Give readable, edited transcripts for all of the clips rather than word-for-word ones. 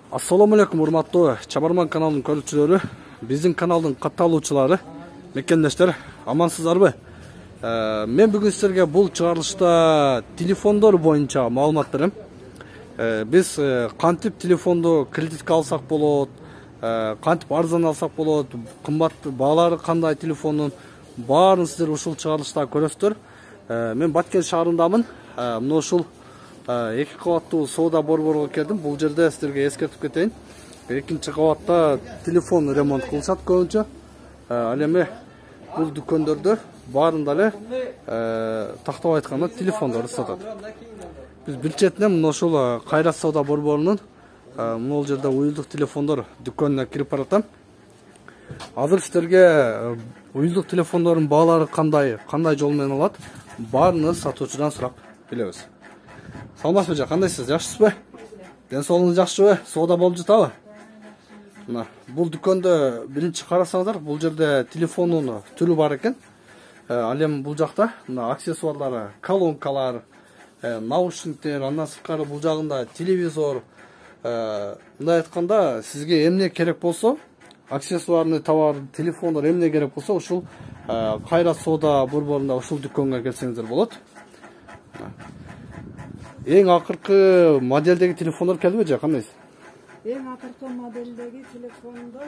Assalamu alaikum, урматтуу Чабарман каналынын көрүүчүлөрү, биздин каналдын катталуучулары, мекендештер, амансыздарбы? Мен бүгүн силерге бул чыгарылышта телефондор боюнча маалымат берем. Биз кантип телефонду кредитке алсак болот, кантип арзан алсак болот, кымбат баалары кандай телефондун баарын сиздер ушул чыгарылышта көрөсүздөр. Мен Баткен шаарындамын. Мына ушул эки кабаттуу соода борборго келдим. Бул жерде сиздерге эскертип кетейин. Экинчи кабатта телефон ремонт кылышат көбүнчө. Ал эми бул дүкөндөрдө баарында эле тактап айтканда телефондорду сатат. Биз билчетинен мына ушул Кайрат соода борборунун мына жерде уюлдук телефондор дүкөнүнө кирип баратам. Азыр сиздерге уюлдук телефондордун баалары кандай жол менен алат, баарыны сатуучудан сурап билебиз. Саламатсызбы жа, кандайсыз? Жакшысызбы? Ден соолугуңуз жакшыбы? Соода болуп жатабы? Мына бул дүкөндө биринчи карасаңыздар, бул жерде телефондун түрү бар экен. Ал эми бул жакта мына аксессуарлары, колонкалар, наушниктер, андан сырткары бул жагында телевизор, мындай айтканда сизге эмне керек болсо, аксессуарный товар, телефондор эмне керек болсо, ушул Кайрат соода борборунда ушул дүкөнгө келсеңиздер болот. Эң акыркы моделдеги телефондор келдиби же кандайсыз? Эң акыркы моделдеги телефондор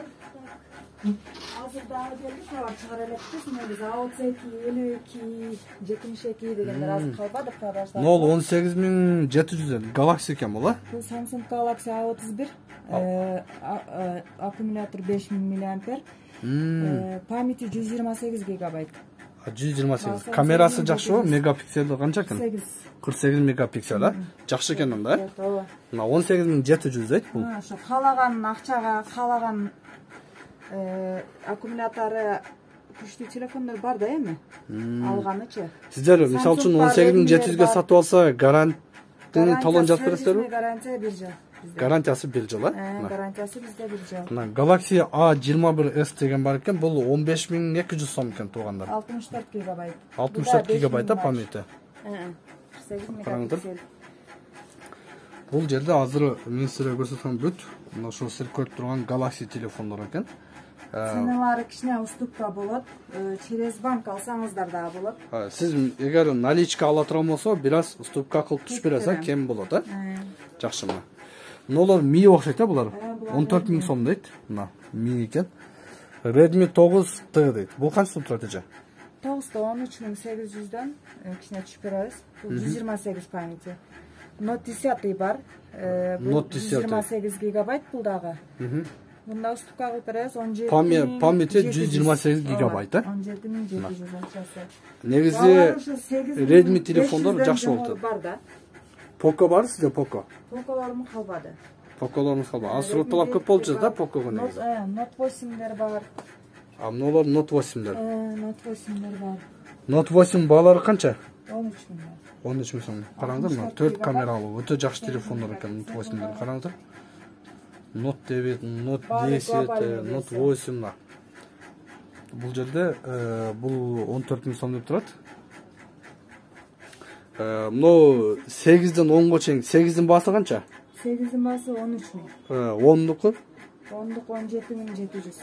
азыр дагы келди, товар чыгара элекпиз. Негизи A32, 52 дегендер азыр калбады продажда. 18700 Galaxy экен бул, Бул Samsung Galaxy A31, аккумулятор 5000 мА, памяти 128 гигабайт. 128. Камерасы жакшыбы? Мегапикселди канча экен? 48 мегапиксел, жакшы экен анда. Мына 18700 дейт бул. Ошо каалаган акчага, каалаган аккумулятору күчтүү телефондор бар да эми. Алганычы. Сиздер мисалы үчүн 18700ге сатып алса, гарантияны талон жазып бересиздерби? Гарантия 1 жыл. Гарантиясы 1 жыл, Гарантиясы бизде 1 жыл. Мына Galaxy A21s деген бар экен, бул 15200 сом экен туугандар. 64 гигабайт. 64 гигабайт памяти. 48 мегапиксель. Бул жерде азыр мен силерге көрсөтөм бүт. Мына ошол сиздер көрүп турган Galaxy телефондор экен. Ценалары кичине уступка болот. Через банк алсаңыздар дагы болот. Сиз эгер наличка ала турган болсо, бир аз уступка кылып түшүп берсе кем болот, Жакшымы? Мыналар Mi окшойт, булар. 14000 сом дейт. Мына Mi экен. Redmi 9T дейт. Бул канча сом турат эже? 9 да 13800дөн кичине түшүп беребиз. Бул 128 памяти. Note 10 бар. Бул 128 гигабайт бул дагы. Мында уступка кылып беребиз. 17 памяти 128 гигабайт, 17700 акчасы. Негизи Redmi телефондор жакшы болот. Бар да. Poco бар сизде, Poco? Poco'лорум калбады. Poco'лорумуз калбады. Асырыпталап көп болчу да, Poco'го негизи. Note 8'ler бар. Мыналар Note 8'лер. Note 8'ler бар. Note 8 баалары канча? 13000. 13000 сом. Караңыздар, мына 4 камералуу, өтө жакшы телефондор экен Note 8'лер. Караңыздар. Note 9, Note 10, Note 8 мына. Бул жерде бул 14000 сом деп турат. Мына 8ден 10го чейин, 8дин баасы канча? 8дин баасы 13000. 10дуку? 10дук 17700.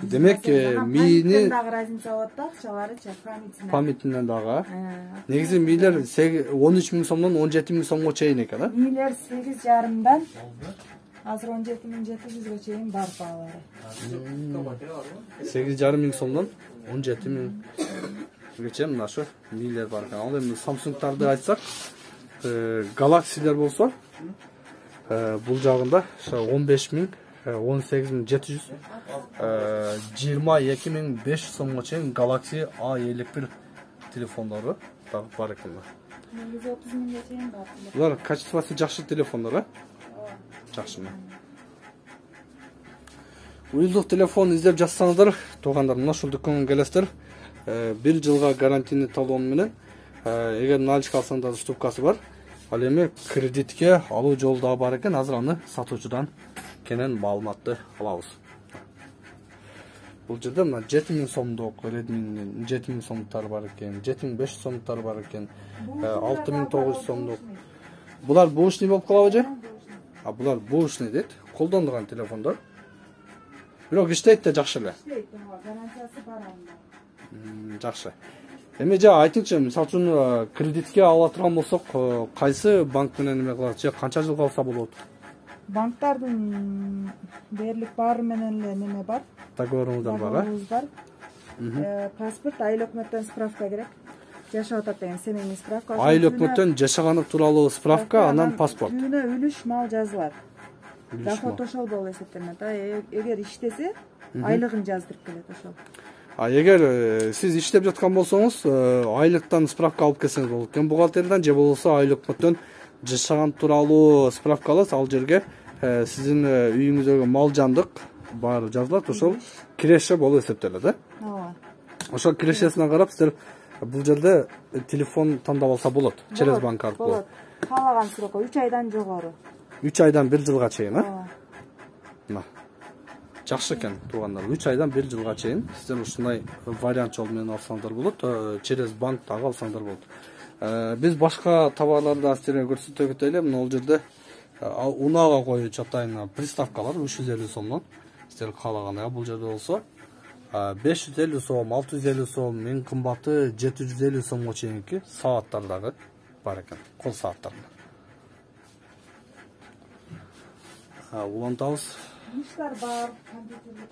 Демек, Mi'ни дагы разница болот да, акчаларычы, памятинен дагы. Негизи Mi'лер 13000 сомдон 17000 сомго чейин экен, Mi'лер 8,5дан азыр 17700га чейин бар баалары. 8,500 сомдон 17000 чейин мына ошо Mi'лер бар экен. Ал эми Samsung'тарды айтсак, Galaxy'лер болсо, бул жагында 15000, 18700, 22500 сомго чейин Galaxy A51 телефондору бар экен. Негизи 30000ге чейин бар. Булар качествосы жакшы телефондор, Жакшымы? Уюлдук телефон издеп жатсаңыздар, туугандар, мына ушул дүкөнгө келесиздер. 1 жылга гарантийный талон менен, эгер наличка алсаңдар уступкасы бар. Ал эми кредитке алуу жолу да бар экен. Азыр аны сатуучудан кенен маалыматты алабыз. Бул жерде мына 7000 сомдук Redmi 7000 сомдуктар бар экен, 7500 сомдуктар бар экен, 6900 сомдук. Булар буушный болуп калабы же? Булар бушный дейт. Колдондурган телефондор. Бирок иштейт да жакшы эле. İşte garantiyası var onda. Жакшы. Эми айтыңчы, мисалы үчүн кредитке ала турган болсок, кайсы банк менен эме кылат же канча жыл калса болот? Banktardın dерлик бар менен эле неме бар. Договоруңуздар бар, бар. Паспорт, айыл өкмөттөн справка керек. Жашап атат деген семейный справка. Айыл өкмөттөн жашаганы тууралуу справка, анан паспорт. Күнүнө үлүш мал жазылат. Доход ошол болуп эсептелет. Эгер иштесе, айлыгын жаздырып келет ошол. Эгер сиз иштеп жаткан болсоңуз, айлыктан справка алып келсеңиз болот экен. Бухгалтерден же болбосо айыл өкмөттөн жашаган тууралуу справка аласыз. Ал жерге сиздин үйүңүздөгү мал жандык бар жазылат, ошол киреше болуп эсептелет, Ооба. Ошол кирешесине карап сиздер бул жерде телефон тандап алса болот, через банк аркылуу. Болот. Каалаган сроко 3 айдан жогору. 3 айдан 1 жылга чейин, Ооба. Жакшы экен, туугандар. 3 айдан 1 жылга чейин сиздер ушундай вариант жол менен алсаңдар болот, через банк дагы алсаңдар болот. Биз башка товарларды да сиздерге көрсөтө кетели. Мына бул жерде унаага коюучу атайын приставкалар 350 сомдон. Сиздер каалаган бул жерде болсо 550 сом, 650 сом, эң кымбаты 750 сомго чейинки сааттар дагы бар экен, кол сааттар. Улантабыз. Иштер бар, компьютер.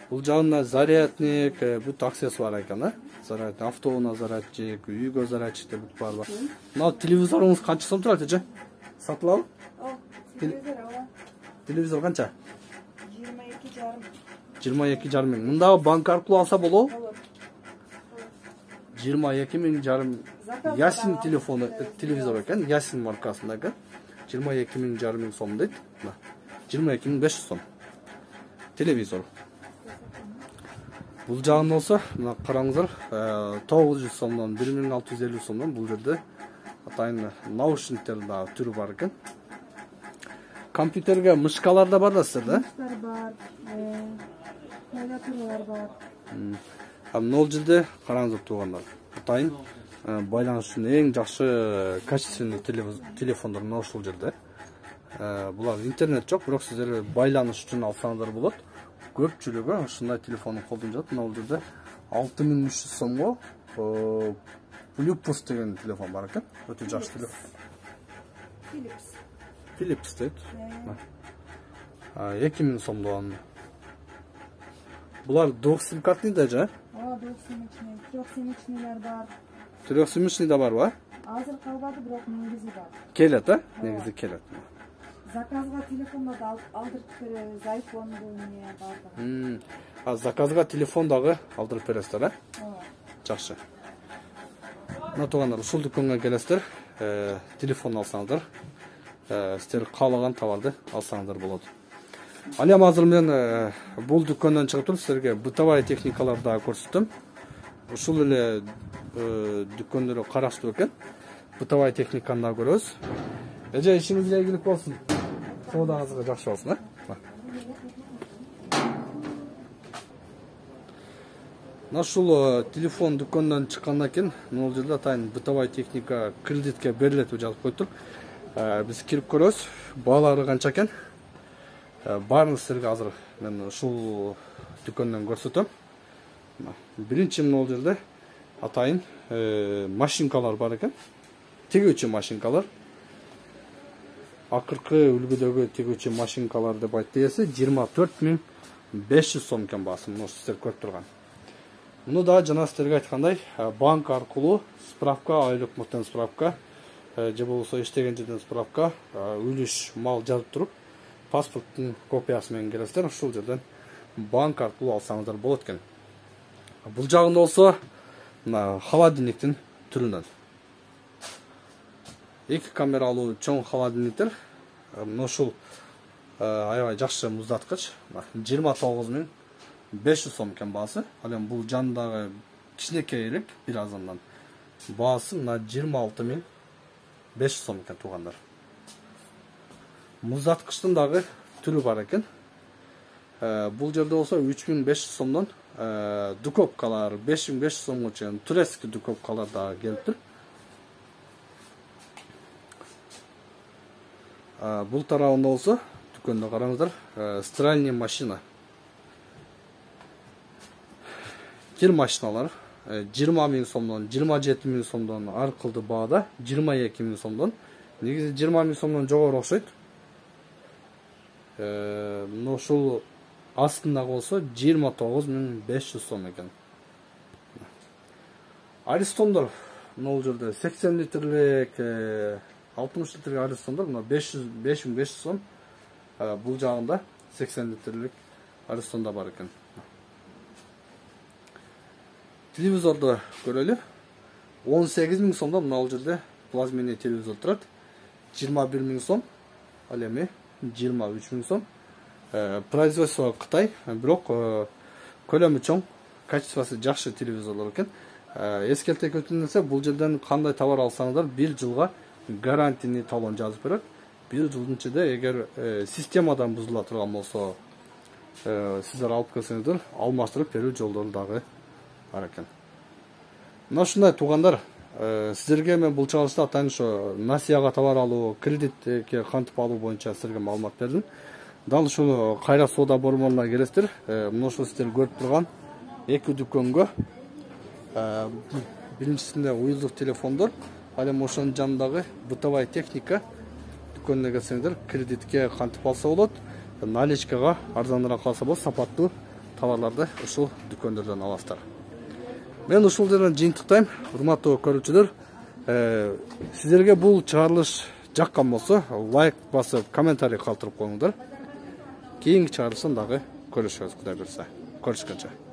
Бул жагында зарядник, бүт аксессуар бар экен, Зарядник, автоунаа зарядчик, үйгө зарядчик деп бүт бар. Мына телевизоруңуз канча сом турат эже? Сатылабы? Телевизор канча? 22,5 миң. Мында банк аркылуу алса болобу? 22,5 миң. Ясин телефону, телевизор экен, Ясин маркасында экен. 22,5 миң сом дейт. 22,500 сом. Телевизор. Бул жагында болсо, мына караңыздар, 900 сомдон 1650 сомдон бул жерде атайын наушниктер да түрү бар экен. Компьютерге мышкалар да бар да сиздерде, Мыштар бар, клавиатуралар бар. Бул жерде караңыздар туугандар. Атайын байланыш үчүн эң жакшы качественный телефондор мына ушул жерде. Булар интернет жок, бирок сиздер байланыш үчүн алсаңдар болот. Көпчүлүгү ушундай телефонду колдонуп жатат. Мына бул жерде 6300 сомго Philips деген телефон бар экен. Өтө жакшы телефон. Philips дейт. 2000 сомдон. Булар двухсимкартный да же? Трехсимичныйлар бар. Трехсимичный да барбы? Азыр калбады, бирок негизи бар. Келет, негизи келет. Заказга телефондорду алдырып беребиз, iPhone'ду эмне бар. Заказга телефон дагы алдырып бересиздер, Ооба. Жакшы. Мына туугандар, ушул дүкөнгө келесиздер, телефон алсаңыздар, сиздер каалаган товарды алсаңыздар болот. Ал эми азыр мен бул дүкөндөн чыгып туруп сиздерге бытовая техникаларды дагы көрсөттүм. Ушул эле дүкөндөргө караштуу экен. Бытовая техниканы дагы көрөбүз. Эже ишиңизге ийгилик болсун. Соодаңызга жакшы болсун, Мына ушул телефон дүкөндөн чыккандан кийин, бул жерде атайын бытовая техника кредитке берилет деп жазып коюптур. Биз кирип көрөбүз. Баалары канча экен? Баарын сиздерге азыр мен ушул дүкөндөн көрсөтөм. Биринчи бул жерде атайын машинкалар бар экен. Тегүүчү машинкалар. Акыркы үлгүдөгү тегүүчү машинкалар деп айтты. 24500 сом экен баасы, муну сиздер көрүп турган. Муну да жана сиздерге айткандай, банк аркылуу справка, айыл өкмөттөн справка, же болбосо иштеген жерден справка, үлүш мал жазып туруп, паспорттун копиясы менен келесиздер. Ушул жерден банк аркылуу алсаңыздар болот экен. Бул жагында болсо, мына холодильниктин түрүнөн. 2 камералуу чоң холодильниктер. Мына ушул аябай жакшы муздаткыч. 29500 сом экен баасы. Ал эми бул жандагы кичинекейирээк бир азандан. Баасы мына 26500 сом экен туугандар. Муздаткычтын дагы түрү бар экен. Бул жерде болсо 3500 сомдон духовкалар 5500 сомго чейин турецкий духовкалар дагы келиптир. Бул тарабында болсо дүкөндө караңыздар, стиральный машина. Кир машиналар 20 000 сомдон 27 000 сомдон ар кылды баада 22 000 сомдон. Негизи 20 000 сомдон жогору окшойт. Мына ушул астындагы болсо 29 500 сом экен. Аристондор мына жерде 80 литрлик 60 литрлик аристондор мына 5500 сом. Бул жагында 80 литрлик аристонда бар экен. Телевизорду көрөлү. 18 000 сомдон мына жерде плазменный телевизор турат. 21 000 сом. Ал эми 23 000 сом. Производство Кытай, бирок көлөмү чоң, качествосы жакшы телевизорлор экен. Эскерте кетилсе, бул жерден кандай товар алсаңыздар 1 жылга гарантийный талон жазып берет. 1 жылдын ичинде эгер системадан бузула турган болсо, сиздер алып келсеңиздер, алмаштырып берүү жолдору дагы бар экен. Мына ушундай туугандар, сиздерге мен бул чыгарылышта атайын ошо насыяга товар алуу, кредитке кантип алуу боюнча сиздерге маалымат бердим. Дал ушул Кайра соода борборуна келесиздер. Мына ошол сиздер көрүп турган эки дүкөнгө биринчисинде уюлдук телефондор, ал эми ошонун жанындагы бытовая техника дүкөнүнө келсеңиздер, кредитке кантип алса болот, наличкага арзаныраак калса болот, сапаттуу товарларды ушул дүкөндөрдөн аласыздар. Мен ушул жерден жыйынтыктайм, урматтуу көрүүчүлөр. Сиздерге бул чыгарылыш жаккан болсо, лайк басып, комментарий калтырып коюңдар. Кийинки чыгарылыштан дагы көрүшөбүз, Кудай буйрса. Көрүшкөнчө.